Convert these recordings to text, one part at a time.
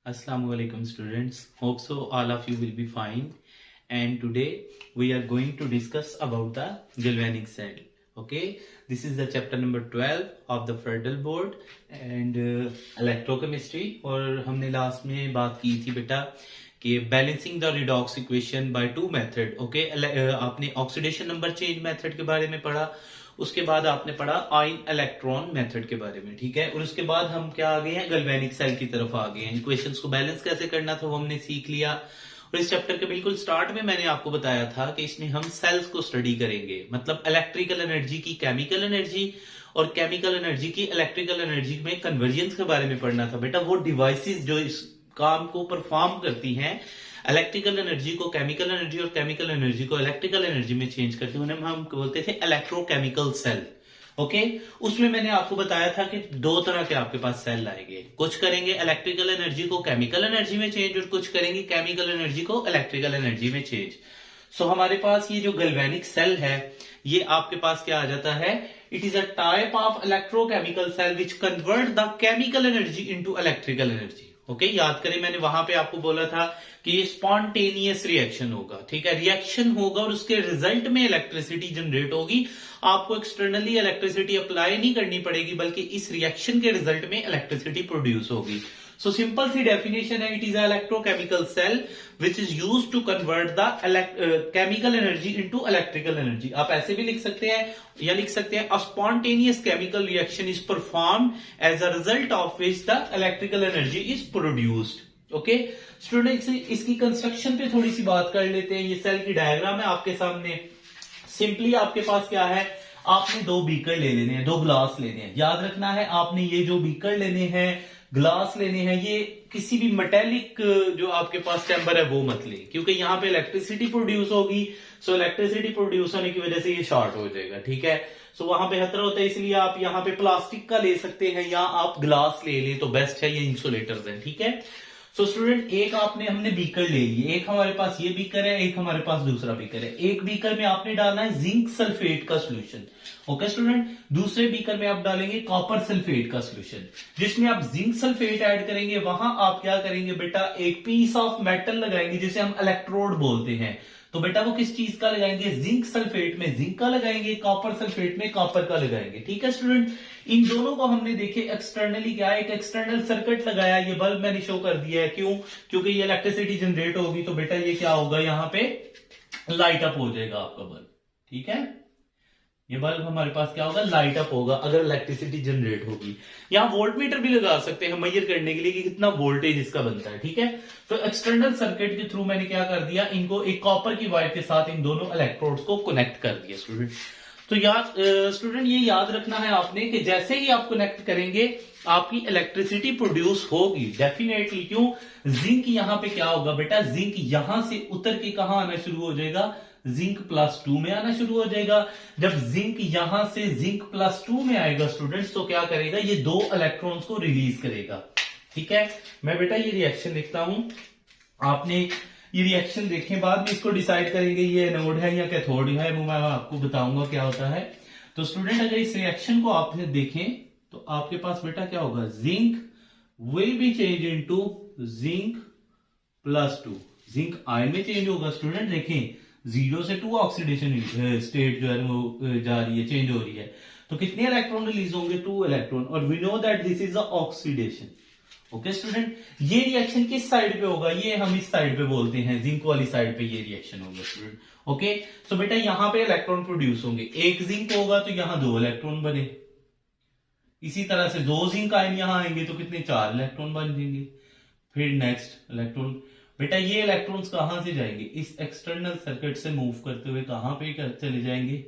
Assalamu alaikum students. Hope so all of you will be fine. And today we are going to discuss about the galvanic cell. Okay, this is the chapter number 12 of the Federal Board and electrochemistry. और हमने last में बात की थी बेटा कि balancing the redox equation by two method. Okay, आपने oxidation number change method के बारे में पढ़ा, उसके बाद आपने पढ़ा आयन इलेक्ट्रॉन मेथड के बारे में, ठीक है. और उसके बाद हम क्या आ गए हैं, गैल्वेनिक सेल की तरफ आ गए हैं. इक्वेशंस को बैलेंस कैसे करना था वो हमने सीख लिया. और इस चैप्टर के बिल्कुल स्टार्ट में मैंने आपको बताया था कि इसमें हम सेल्स को स्टडी करेंगे, मतलब इलेक्ट्रिकल एनर्जी की केमिकल एनर्जी और केमिकल एनर्जी की इलेक्ट्रिकल एनर्जी में कन्वर्जेंस के बारे में पढ़ना था बेटा. वो डिवाइसेस जो इस काम को परफॉर्म करती हैं, इलेक्ट्रिकल एनर्जी को केमिकल एनर्जी और केमिकल एनर्जी को इलेक्ट्रिकल एनर्जी में चेंज करते हैं, उन्हें हम बोलते थे इलेक्ट्रोकेमिकल सेल. ओके, उसमें मैंने आपको बताया था कि दो तरह के आपके पास सेल आएंगे. कुछ करेंगे इलेक्ट्रिकल एनर्जी को केमिकल एनर्जी में चेंज और कुछ करेंगे केमिकल एनर्जी को इलेक्ट्रिकल एनर्जी में चेंज. सो हमारे पास ये जो गैल्वेनिक सेल है, ये आपके पास क्या आ जाता है, it is a type of electrochemical cell which convert the chemical energy into electrical energy. Okay, याद करें मैंने वहां पे आपको बोला था कि ये स्पॉन्टेनियस रिएक्शन होगा, ठीक है. रिएक्शन होगा और उसके रिजल्ट में इलेक्ट्रिसिटी जनरेट होगी. आपको एक्सटर्नली इलेक्ट्रिसिटी अप्लाई नहीं करनी पड़ेगी, बल्कि इस रिएक्शन के रिजल्ट में इलेक्ट्रिसिटी प्रोड्यूस होगी. सो सिंपल सी डेफिनेशन है, it is electrochemical cell which is used to convert the chemical energy into electrical energy. आप ऐसे भी लिख सकते हैं या लिख सकते हैं, a spontaneous chemical reaction is performed as a result of which the electrical energy is produced. Okay students, इसकी कंस्ट्रक्शन पे थोड़ी सी बात कर लेते हैं. ये सेल की डायग्राम है आपके सामने. सिंपली आपके पास क्या है, आपने दो बीकर ले लेने हैं, दो ग्लास लेने हैं. याद रखना है, आपने ये जो बीकर लेने हैं, ग्लास लेने हैं, ये किसी भी मेटेलिक जो आपके पास चैम्बर है वो मत ले, क्योंकि यहाँ पे इलेक्ट्रिसिटी प्रोड्यूस होगी. सो इलेक्ट्रिसिटी प्रोड्यूस होने की वजह से ये शॉर्ट हो जाएगा, ठीक है. सो वहां पे खतरा होता है, इसलिए आप यहाँ पे प्लास्टिक का ले सकते हैं या आप ग्लास ले लें तो बेस्ट है. ये इंसुलेटर्स है, ठीक है. सो स्टूडेंट, एक हमने बीकर ले लिए, एक हमारे पास ये बीकर है, एक हमारे पास दूसरा बीकर है. एक बीकर में आपने डालना है जिंक सल्फेट का सोल्यूशन. ओके स्टूडेंट, दूसरे बीकर में आप डालेंगे कॉपर सल्फेट का सोल्यूशन. जिसमें आप जिंक सल्फेट ऐड करेंगे, वहां आप क्या करेंगे बेटा, एक पीस ऑफ मेटल लगाएंगे जिसे हम इलेक्ट्रोड बोलते हैं. तो बेटा वो किस चीज का लगाएंगे, जिंक सल्फेट में जिंक का लगाएंगे, कॉपर सल्फेट में कॉपर का लगाएंगे, ठीक है स्टूडेंट. इन दोनों को हमने देखे एक्सटर्नली क्या है, एक एक्सटर्नल सर्किट लगाया. ये बल्ब मैंने शो कर दिया है, क्यों, क्योंकि ये इलेक्ट्रिसिटी जनरेट होगी तो बेटा ये क्या होगा, यहां पे लाइट अप हो जाएगा आपका बल्ब, ठीक है. ये बल्ब हमारे पास क्या होगा, लाइट अप होगा अगर इलेक्ट्रिसिटी जनरेट होगी. यहां वोल्ट मीटर भी लगा सकते हैं मेजर करने के लिए कि कितना वोल्टेज इसका बनता है, ठीक है. तो एक्सटर्नल सर्किट के थ्रू मैंने क्या कर दिया, इनको एक कॉपर की वायर के साथ इन दोनों इलेक्ट्रोड्स को कनेक्ट कर दिया स्टूडेंट. तो याद स्टूडेंट, ये याद रखना है आपने कि जैसे ही आप कनेक्ट करेंगे आपकी इलेक्ट्रिसिटी प्रोड्यूस होगी डेफिनेटली. क्यों, जिंक यहां पे क्या होगा बेटा, जिंक यहां से उतर के कहां आना शुरू हो जाएगा, जिंक +2 में आना शुरू हो जाएगा. जब जिंक यहां से जिंक +2 में आएगा स्टूडेंट्स, तो क्या करेगा, ये दो इलेक्ट्रॉन्स को रिलीज करेगा, ठीक है. मैं बेटा ये रिएक्शन लिखता हूं, आपने ये रिएक्शन देखें, बाद में इसको डिसाइड करेंगे ये एनोड है या कैथोड है, वो मैं आपको बताऊंगा क्या होता है. तो स्टूडेंट, अगर इस रिएक्शन को आप देखें तो आपके पास बेटा क्या होगा, zinc will be change into zinc +2. Zinc ion में चेंज होगा स्टूडेंट. देखें 0 से 2 ऑक्सीडेशन स्टेट जो है वो जा रही है, चेंज हो रही है. तो कितने इलेक्ट्रॉन रिलीज होंगे, 2 इलेक्ट्रॉन. और we know that this is a oxidation. Okay student, ये रिएक्शन किस साइड पे होगा, ये हम इस साइड पे बोलते हैं, जिंक वाली साइड पे ये रिएक्शन होगा स्टूडेंट. ओके, सो बेटा यहां पे इलेक्ट्रॉन प्रोड्यूस होंगे. एक जिंक होगा तो यहां 2 इलेक्ट्रॉन बने. इसी तरह से 2 जिंक आयन यहां आएंगे तो कितने, 4 इलेक्ट्रॉन बन जाएंगे. फिर नेक्स्ट इलेक्ट्रॉन, बेटा ये इलेक्ट्रॉन्स कहां से जाएंगे, इस एक्सटर्नल सर्किट से मूव करते हुए कहां पे चले जाएंगे,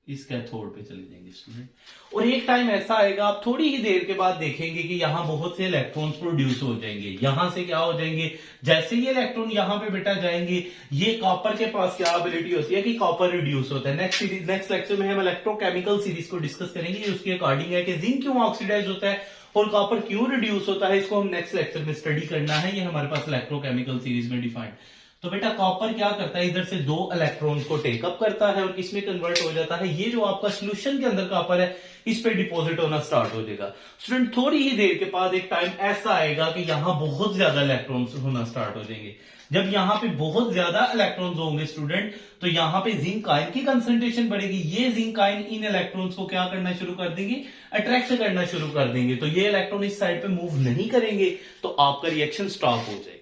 इस कैथोड पे चले जाएंगे स्टूडेंट. और एक टाइम ऐसा आएगा, आप थोड़ी ही देर के बाद देखेंगे कि यहां बहुत से इलेक्ट्रॉन्स प्रोड्यूस हो जाएंगे. यहां से क्या हो जाएंगे, जैसे ये इलेक्ट्रॉन यहां पे बेटा जाएंगे, ये कॉपर के पास क्या एबिलिटी होती है कि कॉपर रिड्यूस होता है. नेक्स्ट लेक्चर में हम इलेक्ट्रोकेमिकल सीरीज को डिस्कस करेंगे, उसके अकॉर्डिंग है कि जिंक क्यों ऑक्सीडाइज होता है और कॉपर क्यों रिड्यूस होता है. इसको हम नेक्स्ट लेक्चर में स्टडी करना है, ये हमारे पास इलेक्ट्रोकेमिकल सीरीज में डिफाइंड. तो बेटा कॉपर क्या करता है, इधर से 2 इलेक्ट्रॉन्स को टेकअप करता है और किसमें कन्वर्ट हो जाता है, ये जो आपका सोल्यूशन के अंदर कॉपर है इस पे डिपॉजिट होना स्टार्ट हो जाएगा। स्टूडेंट थोड़ी ही देर के बाद एक टाइम ऐसा आएगा कि यहां बहुत ज्यादा इलेक्ट्रॉन्स होना स्टार्ट हो जाएंगे। जब यहाँ पे बहुत ज्यादा इलेक्ट्रॉन्स होंगे स्टूडेंट, तो यहाँ पे जिंक आयन की कंसंट्रेशन बढ़ेगी। ये जिंक आयन इन इलेक्ट्रॉन्स को क्या करना शुरू कर देंगे, अट्रैक्ट करना शुरू कर देंगे। तो ये इलेक्ट्रॉन इस साइड पे मूव नहीं करेंगे तो आपका रिएक्शन स्टॉप हो जाएगा।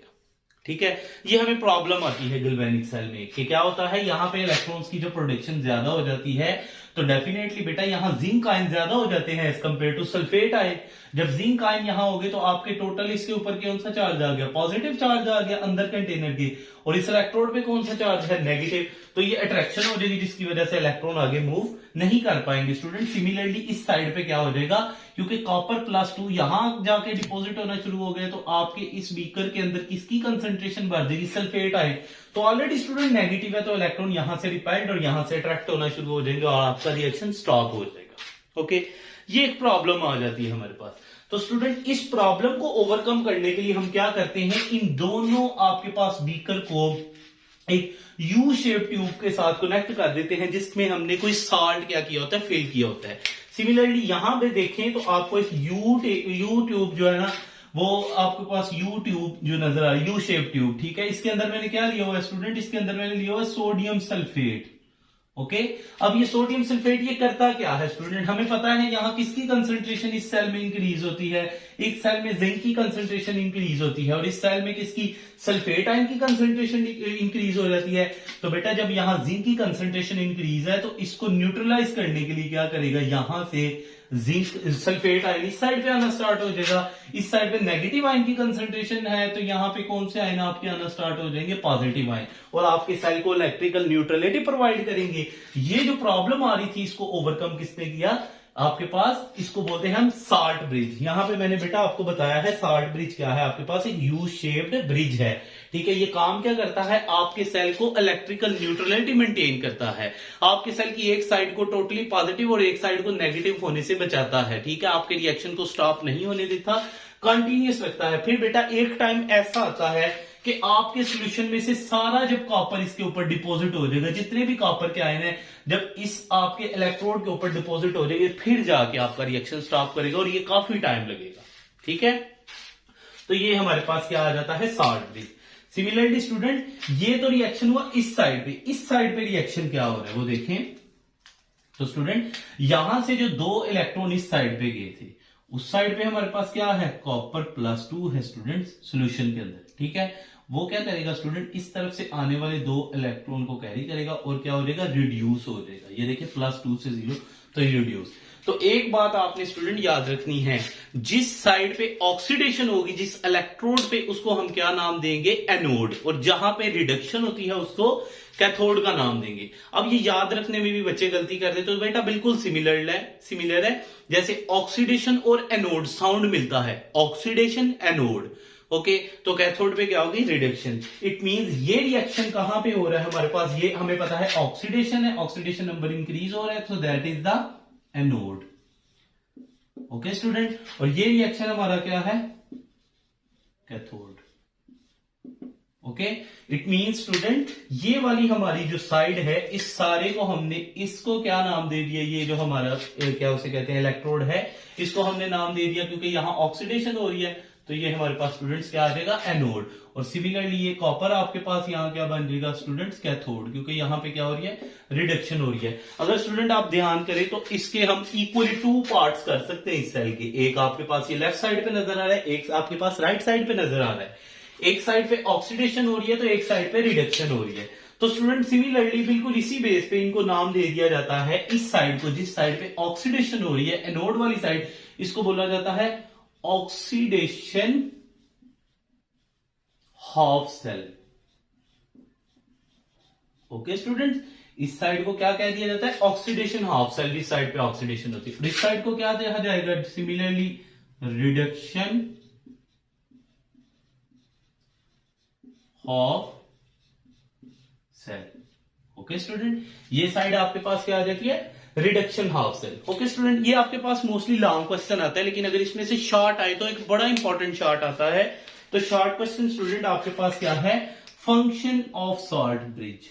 ठीक है, ये हमें प्रॉब्लम आती है गैल्वेनिक सेल में कि क्या होता है, यहाँ पे इलेक्ट्रॉन्स की जो प्रोडक्शन ज्यादा हो जाती है तो डेफिनेटली बेटा यहाँ जिंक आयन ज्यादा हो जाते हैं as compare to sulphate ion. जब जिंक आयन यहाँ हो गए तो आपके टोटल इसके ऊपर कौन सा चार्ज आ गया, पॉजिटिव चार्ज आ गया अंदर कंटेनर के, और इस इलेक्ट्रोड पे कौन सा चार्ज है, नेगेटिव। तो ये अट्रैक्शन हो जाएगी जिसकी वजह से इलेक्ट्रॉन आगे मूव नहीं कर पाएंगे। स्टूडेंट सिमिलरली इस साइड पे क्या हो जाएगा, क्योंकि कॉपर +2 यहां जाके डिपॉजिट होना शुरू हो गया तो आपके इस बीकर के अंदर किसकी कंसंट्रेशन बढ़ जाएगी, सल्फेट आयन। तो ऑलरेडी स्टूडेंट नेगेटिव है तो इलेक्ट्रॉन यहां से रिपेल्ड और यहां से अट्रैक्ट होना शुरू हो जाएंगे और आपका रिएक्शन स्टॉप हो जाएगा। ओके, ये एक प्रॉब्लम आ जाती है हमारे पास। तो स्टूडेंट इस प्रॉब्लम को ओवरकम करने के लिए हम क्या करते हैं, इन दोनों आपके पास बीकर को एक यू शेप ट्यूब के साथ कनेक्ट कर देते हैं जिसमें हमने कोई साल्ट क्या किया होता है, फिल किया होता है। सिमिलरली यहां पे देखें तो आपको एक यू ट्यूब जो है ना, वो आपके पास यू ट्यूब जो नजर आ रहा है, यू शेप ट्यूब। ठीक है, इसके अंदर मैंने क्या लिया हुआ है स्टूडेंट, इसके अंदर मैंने लिया हुआ है सोडियम सल्फेट। ओके, अब ये सोडियम सल्फेट ये करता क्या है स्टूडेंट, हमें पता है यहाँ किसकी कंसंट्रेशन इस सेल में इंक्रीज होती है, एक सेल में जिंक की कंसंट्रेशन इंक्रीज होती है और इस सेल में किसकी, सल्फेट आयन की कंसंट्रेशन इंक्रीज हो जाती है। तो बेटा जब यहाँ जिंक की कंसंट्रेशन इंक्रीज है तो इसको न्यूट्रलाइज करने के लिए क्या करेगा, यहां से जिंक सल्फेट आयन इस साइड पे आना स्टार्ट हो जाएगा। इस साइड पे नेगेटिव आयन की कंसंट्रेशन है तो यहाँ पे कौन से आयन आपके आना स्टार्ट हो जाएंगे, पॉजिटिव आयन, और आपके सेल को इलेक्ट्रिकल न्यूट्रलिटी प्रोवाइड करेंगे। ये जो प्रॉब्लम आ रही थी इसको ओवरकम किसने किया, आपके पास इसको बोलते हैं हम साल्ट ब्रिज। यहां पे मैंने बेटा आपको बताया है साल्ट ब्रिज क्या है, आपके पास एक यू शेप्ड ब्रिज है। ठीक है, ये काम क्या करता है, आपके सेल को इलेक्ट्रिकल न्यूट्रलिटी मेंटेन करता है, आपके सेल की एक साइड को टोटली पॉजिटिव और एक साइड को नेगेटिव होने से बचाता है। ठीक है, आपके रिएक्शन को स्टॉप नहीं होने देता, कंटिन्यूस रखता है। फिर बेटा एक टाइम ऐसा आता है कि आपके सॉल्यूशन में से सारा जब कॉपर इसके ऊपर डिपॉजिट हो जाएगा, जितने भी कॉपर के आयन है जब इस आपके इलेक्ट्रोड के ऊपर डिपॉजिट हो जाएंगे फिर जाके आपका रिएक्शन स्टॉप करेगा और ये काफी टाइम लगेगा। ठीक है, तो ये हमारे पास क्या आ जाता है, साल्ट ब्रिज। सिमिलरली स्टूडेंट ये तो रिएक्शन हुआ इस साइड पे, इस साइड पे रिएक्शन क्या हो रहा है वो देखें। तो स्टूडेंट यहां से जो 2 इलेक्ट्रॉन इस साइड पे गए थे उस साइड पे हमारे पास क्या है, कॉपर +2 है स्टूडेंट सोल्यूशन के अंदर। ठीक है, वो क्या करेगा स्टूडेंट, इस तरफ से आने वाले 2 इलेक्ट्रॉन को कैरी करेगा और क्या हो जाएगा, रिड्यूस हो जाएगा। ये देखिए +2 से 0 तो रिड्यूस। तो एक बात आपने स्टूडेंट याद रखनी है, जिस साइड पे ऑक्सीडेशन होगी जिस इलेक्ट्रोड पे उसको हम क्या नाम देंगे, एनोड, और जहां पे रिडक्शन होती है उसको कैथोड का नाम देंगे। अब ये याद रखने में भी बच्चे गलती करते तो बेटा बिल्कुल सिमिलर है जैसे ऑक्सीडेशन और एनोड साउंड मिलता है, ऑक्सीडेशन एनोड। ओके, तो कैथोड पे क्या होगी, रिडक्शन। इट मींस ये रिएक्शन कहां पे हो रहा है हमारे पास, ये हमें पता है ऑक्सीडेशन है, ऑक्सीडेशन नंबर इंक्रीज हो रहा है, so that is the anode. Okay student, और ये रिएक्शन हमारा क्या है, cathode. Okay, it means student ये वाली हमारी जो साइड है इस सारे को हमने इसको क्या नाम दे दिया, ये जो हमारा क्या उसे कहते हैं इलेक्ट्रोड है, इसको हमने नाम दे दिया क्योंकि यहां ऑक्सीडेशन हो रही है तो ये हमारे पास स्टूडेंट्स क्या आ जाएगा, एनोड। और सिमिलरली ये कॉपर आपके पास यहाँ क्या बन जाएगा स्टूडेंट्स, कैथोड, क्योंकि यहाँ पे क्या हो रही है, रिडक्शन हो रही है। अगर स्टूडेंट आप ध्यान करें तो इसके हम इक्वली 2 पार्ट्स कर सकते हैं इस सेल के। एक आपके पास ये लेफ्ट साइड पे नजर आ रहा है, एक आपके पास राइट साइड पे नजर आ रहा है। एक साइड पे ऑक्सीडेशन हो रही है तो एक साइड पे रिडक्शन हो रही है। तो स्टूडेंट सिमिलरली बिल्कुल इसी बेस पे इनको नाम दे दिया जाता है, इस साइड को जिस साइड पे ऑक्सीडेशन हो रही है, एनोड वाली साइड, इसको बोला जाता है oxidation half cell. Okay student, इस साइड को क्या कह दिया जाता है, ऑक्सीडेशन हाफ सेल, जिस साइड पे ऑक्सीडेशन होती है। इस साइड को क्या देखा जाएगा, similarly reduction half cell. Okay student, ये साइड आपके पास क्या आ जाती है, reduction half cell. Okay student, ये आपके पास मोस्टली लॉन्ग क्वेश्चन आता है, लेकिन अगर इसमें से शॉर्ट आए तो एक बड़ा इंपॉर्टेंट शॉर्ट आता है। तो शॉर्ट क्वेश्चन स्टूडेंट आपके पास क्या है, फंक्शन ऑफ सॉल्ट ब्रिज।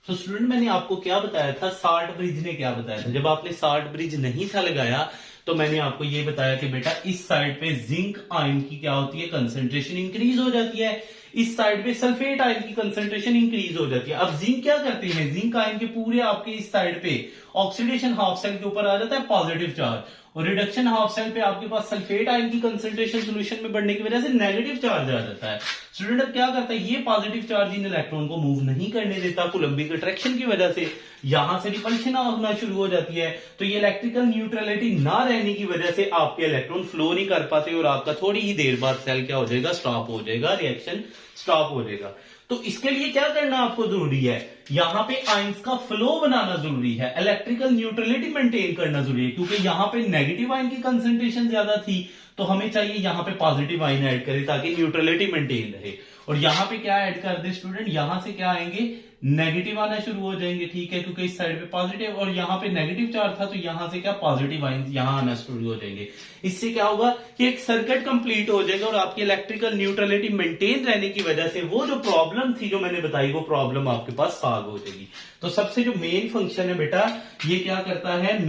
तो स्टूडेंट मैंने आपको क्या बताया था, साल्ट ब्रिज ने क्या बताया था। जब आपने साल्ट ब्रिज नहीं था लगाया तो मैंने आपको ये बताया कि बेटा इस साइड पे जिंक आयन की क्या होती है, कंसंट्रेशन इंक्रीज हो जाती है, इस साइड पे सल्फेट आयन की कंसंट्रेशन इंक्रीज हो जाती है। अब जिंक क्या करते हैं, जिंक आयन के पूरे आपके इस साइड पे ऑक्सीडेशन हाफ सेल के ऊपर आ जाता है पॉजिटिव चार्ज, और रिडक्शन हाफ सेल पे आपके पास सल्फेट आयन की कंसंट्रेशन सॉल्यूशन में बढ़ने की वजह से नेगेटिव चार्ज आ जाता है। स्टूडेंट अब क्या करता है, ये पॉजिटिव चार्ज इन इलेक्ट्रॉन को मूव नहीं करने देता, कूलम्बिक अट्रैक्शन की वजह से यहां से रिपल्शन होना शुरू हो जाती है। तो ये इलेक्ट्रिकल न्यूट्रलिटी ना रहने की वजह से आपके इलेक्ट्रॉन फ्लो नहीं कर पाते और आपका थोड़ी ही देर बाद सेल क्या हो जाएगा, स्टॉप हो जाएगा, रिएक्शन स्टॉप हो जाएगा। तो इसके लिए क्या करना आपको जरूरी है, यहां पे आयंस का फ्लो बनाना जरूरी है, इलेक्ट्रिकल न्यूट्रलिटी मेंटेन करना जरूरी है, क्योंकि यहां पे नेगेटिव आयन की कंसंट्रेशन ज्यादा थी तो हमें चाहिए यहां पे पॉजिटिव आयन ऐड करें ताकि न्यूट्रलिटी मेंटेन रहे। और यहां पे क्या ऐड कर दे स्टूडेंट, यहां से क्या आएंगे, नेगेटिव आना शुरू हो जाएंगे, ठीक है, क्योंकि इस साइड पे पॉजिटिव और यहां पे नेगेटिव चार्ज था तो यहां से क्या पॉजिटिव आयन यहां आना शुरू हो जाएंगे। इससे क्या होगा कि एक सर्किट कंप्लीट हो जाएगा और आपकी इलेक्ट्रिकल न्यूट्रलिटी मेंटेन रहने की वजह से वो जो प्रॉब्लम थी जो मैंने बताई वो प्रॉब्लम आपके पास सॉल्व हो जाएगी। तो सबसे जो मेन फंक्शन है बेटा ये क्या करता है,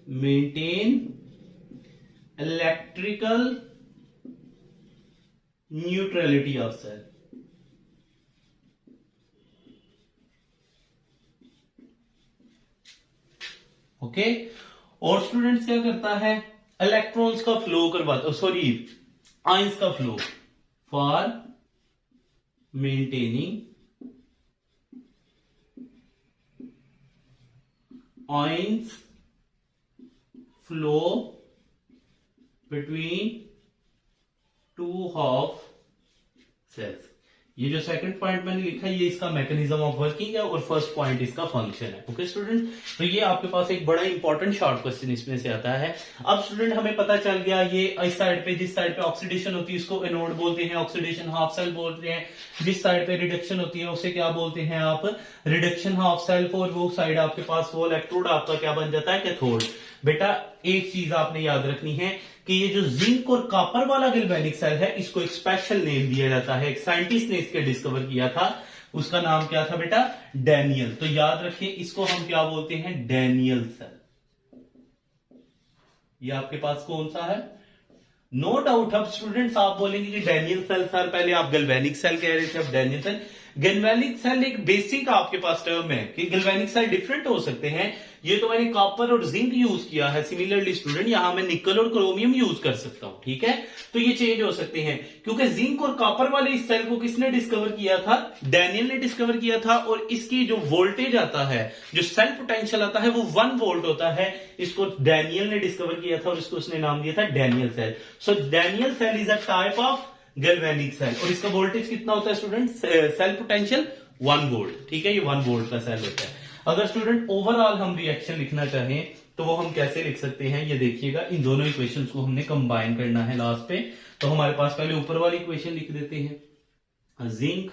maintain electrical neutrality of cell. Okay, और स्टूडेंट्स क्या करता है, इलेक्ट्रॉन्स का फ्लो करवाता, सॉरी आयंस का flow, for maintaining ions flow between two half cells. ये जो सेकंड पॉइंट मैंने लिखा है ये इसका मैकेनिज्म ऑफ वर्किंग है और फर्स्ट पॉइंट इसका फंक्शन है। ओके स्टूडेंट, तो ये आपके पास एक बड़ा इंपॉर्टेंट शॉर्ट क्वेश्चन इसमें से आता है। अब स्टूडेंट हमें पता चल गया ये इस साइड पे, जिस साइड पे ऑक्सीडेशन होती है उसको एनोड बोलते हैं, ऑक्सीडेशन हाफ सेल बोलते हैं, जिस साइड पे रिडक्शन होती है उसे क्या बोलते हैं आप, रिडक्शन हाफ सेल, और वो साइड आपके पास वो इलेक्ट्रोड आपका क्या बन जाता है, कैथोड। बेटा एक चीज आपने याद रखनी है कि ये जो जिंक और कॉपर वाला गैल्वेनिक सेल है इसको एक स्पेशल नेम दिया जाता है, एक साइंटिस्ट ने इसके डिस्कवर किया था, उसका नाम क्या था बेटा, डैनियल। तो याद रखिए इसको हम क्या बोलते हैं, डैनियल सेल। ये आपके पास कौन सा है, नो डाउट। अब स्टूडेंट्स आप बोलेंगे कि डैनियल सेल सर पहले आप गैल्वेनिक सेल कह रहे थे, अब डैनियल सेल। गैल्वेनिक सेल एक बेसिक आपके पास टर्म है कि गैल्वेनिक सेल डिफरेंट हो सकते हैं। ये तो मैंने कॉपर और जिंक यूज किया है, सिमिलरली स्टूडेंट यहां मैं निकल और क्रोमियम यूज कर सकता हूं, ठीक है। तो ये चेंज हो सकते हैं क्योंकि जिंक और कॉपर वाले इस सेल को किसने डिस्कवर किया था, डैनियल ने डिस्कवर किया था, और इसकी जो वोल्टेज आता है, जो सेल पोटेंशियल आता है वो 1 वोल्ट होता है। इसको डैनियल ने डिस्कवर किया था और इसको उसने नाम दिया था Daniell cell. So Daniell cell is a type of galvanic cell और इसका वोल्टेज कितना होता है स्टूडेंट, सेल पोटेंशियल 1 वोल्ट, ठीक है, ये 1 वोल्ट का सेल होता है। अगर स्टूडेंट ओवरऑल हम रिएक्शन लिखना चाहें तो वो हम कैसे लिख सकते हैं, ये देखिएगा, इन दोनों इक्वेशंस को हमने कंबाइन करना है लास्ट पे। तो हमारे पास पहले ऊपर वाली इक्वेशन लिख देते हैं, zinc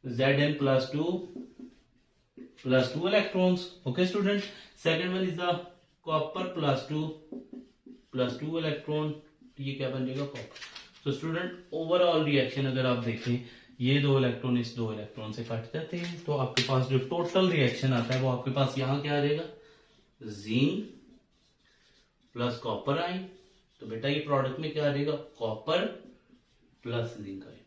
Zn plus 2 electrons, okay student। Second one is the copper plus 2 electron, ये क्या बन जाएगा, कॉपर। तो स्टूडेंट ओवरऑल रिएक्शन अगर आप देखें, ये 2 इलेक्ट्रॉन इस 2 इलेक्ट्रॉन से कट जाते हैं, तो आपके पास जो टोटल रिएक्शन आता है वो आपके पास यहां क्या आ जाएगा, जिंक प्लस कॉपर आयन। तो बेटा ये प्रोडक्ट में क्या आ जाएगा, कॉपर प्लस जिंक आयन।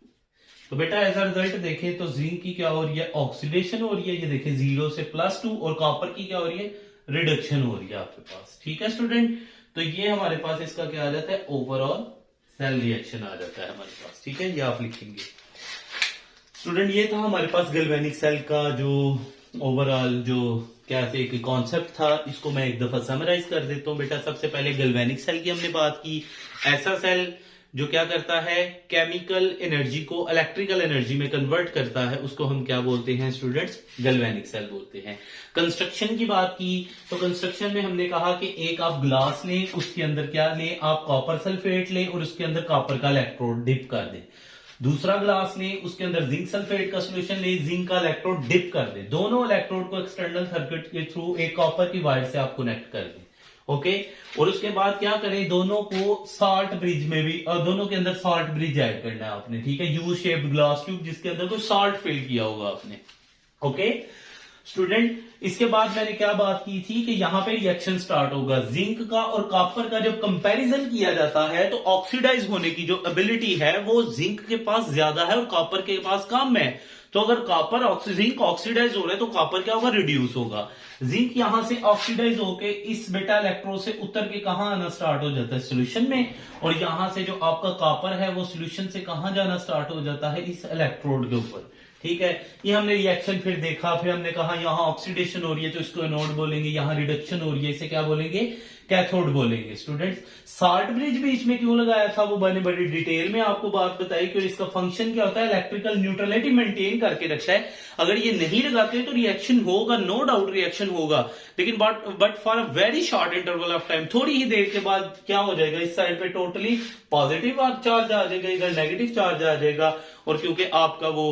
तो बेटा एज अ रिजल्ट देखें तो जिंक की क्या हो रही है, ऑक्सीडेशन हो रही है, ये देखें 0 से +2, और कॉपर की क्या हो रही है, रिडक्शन हो रही है आपके पास, ठीक है स्टूडेंट। तो ये हमारे पास इसका क्या आ जाता है, ओवरऑल सेल रिएक्शन आ जाता है हमारे पास, ठीक है, ये आप लिखेंगे स्टूडेंट। ये था हमारे पास गैल्वेनिक सेल का जो ओवरऑल जो क्या एक कॉन्सेप्ट था, इसको मैं एक दफा समराइज कर देता हूं। बेटा सबसे पहले गैल्वेनिक सेल की हमने बात की, ऐसा सेल जो क्या करता है, केमिकल एनर्जी को इलेक्ट्रिकल एनर्जी में कन्वर्ट करता है, उसको हम क्या बोलते हैं स्टूडेंट्स, गैल्वेनिक सेल बोलते हैं। कंस्ट्रक्शन की बात की तो कंस्ट्रक्शन में हमने कहा कि एक आप ग्लास लें, उसके अंदर क्या लें, आप कॉपर सल्फेट लें और उसके अंदर कॉपर का इलेक्ट्रोड डिप कर दें। दूसरा ग्लास लें, उसके अंदर जिंक सल्फेट का सोल्यूशन लें, जिंक का इलेक्ट्रोड डिप कर दें। दोनों इलेक्ट्रोड को एक्सटर्नल सर्किट के थ्रू एक कॉपर की वायर से आप कनेक्ट कर दें। ओके, और उसके बाद क्या करें, दोनों को साल्ट ब्रिज में भी, और दोनों के अंदर साल्ट ब्रिज ऐड करना है आपने, ठीक है, यू शेप्ड ग्लास ट्यूब जिसके अंदर कोई साल्ट फिल किया होगा आपने। ओके स्टूडेंट, इसके बाद मैंने क्या बात की थी कि यहां पे रिएक्शन स्टार्ट होगा। जिंक का और कॉपर का जब कंपैरिजन किया जाता है तो ऑक्सीडाइज होने की जो एबिलिटी है वो जिंक के पास ज्यादा है और कॉपर के पास कम है। तो अगर कॉपर जिंक ऑक्सीडाइज हो रहा है तो कॉपर क्या होगा, रिड्यूस होगा। जिंक यहां से ऑक्सीडाइज होके इस बेटा इलेक्ट्रोड से उतर के कहां आना स्टार्ट हो जाता है, सोल्यूशन में, और यहां से जो आपका कॉपर है वो सोल्यूशन से कहां जाना स्टार्ट हो जाता है, इस इलेक्ट्रोड के ऊपर। ठीक है, ये हमने रिएक्शन फिर देखा, फिर हमने कहा यहां ऑक्सीडेशन हो रही है तो इसको एनोड बोलेंगे, यहां रिडक्शन हो रही है इसे क्या बोलेंगे, कैथोड बोलेंगे। स्टूडेंट्स, साल्ट ब्रिज बीच में क्यों लगाया था वो मैंने बड़ी डिटेल में आपको बात बताई कि इसका फंक्शन क्या होता है, इलेक्ट्रिकल न्यूट्रलिटी मेंटेन करके रखता है। अगर ये नहीं लगाते तो रिएक्शन होगा, नो डाउट रिएक्शन होगा, लेकिन but for a very short interval of time, थोड़ी ही देर के बाद क्या हो जाएगा, इस साइड पे टोटली पॉजिटिव चार्ज आ जाएगा, इधर नेगेटिव चार्ज आ जाएगा, और क्योंकि आपका वो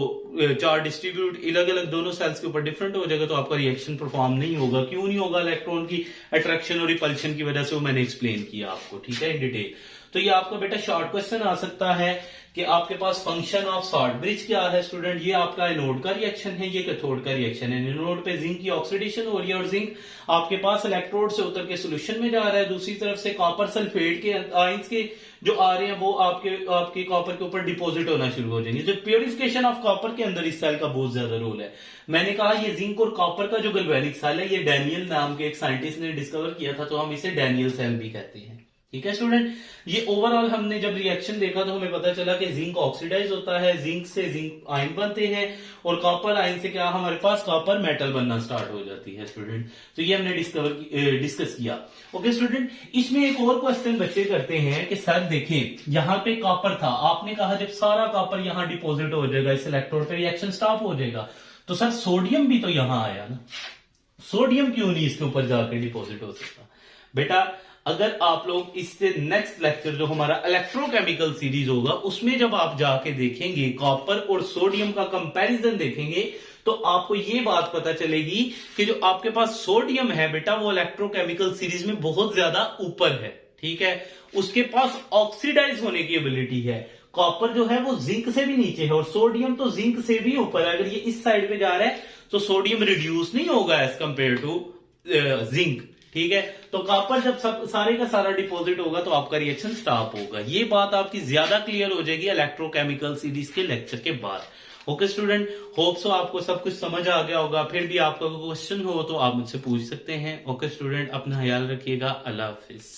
चार्ज डिस्ट्रीब्यूट अलग अलग दोनों सेल्स के ऊपर डिफरेंट हो जाएगा तो आपका रिएक्शन परफॉर्म नहीं होगा। क्यों नहीं होगा, इलेक्ट्रॉन की अट्रैक्शन और रिपल्शन की वजह से, वो मैंने एक्सप्लेन किया आपको, ठीक है, इन डिटेल। तो ये आपका बेटा शॉर्ट क्वेश्चन आ सकता है कि आपके पास फंक्शन ऑफ साल्ट ब्रिज क्या है स्टूडेंट, ये आपका एनोड का रिएक्शन है, ये कैथोड का रिएक्शन है। एनोड पे जिंक की ऑक्सीडेशन हो रही है और जिंक आपके पास इलेक्ट्रोड से उतर के सोल्यूशन में जा रहा है, दूसरी तरफ से कॉपर सल्फेट के आयंस के जो आ रहे हैं वो आपके कॉपर के ऊपर डिपॉजिट होना शुरू हो जाएंगे। जो प्योरिफिकेशन ऑफ कॉपर के अंदर इस सेल का बहुत ज्यादा रोल है। मैंने कहा ये जिंक और कॉपर का जो गैल्वेनिक सेल है, ये डैनियल नाम के एक साइंटिस्ट ने डिस्कवर किया था, तो हम इसे डैनियल सेल भी कहते हैं। ठीक है स्टूडेंट, ये ओवरऑल हमने जब रिएक्शन देखा तो हमें पता चला कि जिंक ऑक्सीडाइज होता है, जिंक से जिंक आयन बनते हैं, और कॉपर आयन से क्या हमारे पास कॉपर मेटल बनना स्टार्ट हो जाती है स्टूडेंट। तो ये हमने डिस्कस किया। ओके स्टूडेंट, इसमें एक और क्वेश्चन बच्चे करते हैं कि सर देखें यहाँ पे कॉपर था, आपने कहा जब सारा कॉपर यहाँ डिपोजिट हो जाएगा इस इलेक्ट्रोड पे रिएक्शन स्टॉप हो जाएगा, तो सर सोडियम भी तो यहाँ आया ना, सोडियम क्यों नहीं इसके ऊपर जाकर डिपोजिट हो सकता। बेटा अगर आप लोग इससे नेक्स्ट लेक्चर जो हमारा इलेक्ट्रोकेमिकल सीरीज होगा उसमें जब आप जाके देखेंगे कॉपर और सोडियम का कंपैरिजन देखेंगे तो आपको ये बात पता चलेगी कि जो आपके पास सोडियम है बेटा वो इलेक्ट्रोकेमिकल सीरीज में बहुत ज्यादा ऊपर है। ठीक है, उसके पास ऑक्सीडाइज होने की एबिलिटी है। कॉपर जो है वो जिंक से भी नीचे है और सोडियम तो जिंक से भी ऊपर है। अगर ये इस साइड पे जा रहा है तो सोडियम रिड्यूस नहीं होगा एज कंपेयर टू जिंक। ठीक है, तो कॉपर जब सारे का सारा डिपॉजिट होगा तो आपका रिएक्शन स्टॉप होगा। ये बात आपकी ज्यादा क्लियर हो जाएगी इलेक्ट्रोकेमिकल सीरीज के लेक्चर के बाद। ओके स्टूडेंट, होप सो आपको सब कुछ समझ आ गया होगा। फिर भी आपका कोई क्वेश्चन हो तो आप मुझसे पूछ सकते हैं। ओके स्टूडेंट, अपना ख्याल रखिएगा। अल्लाह हाफिज।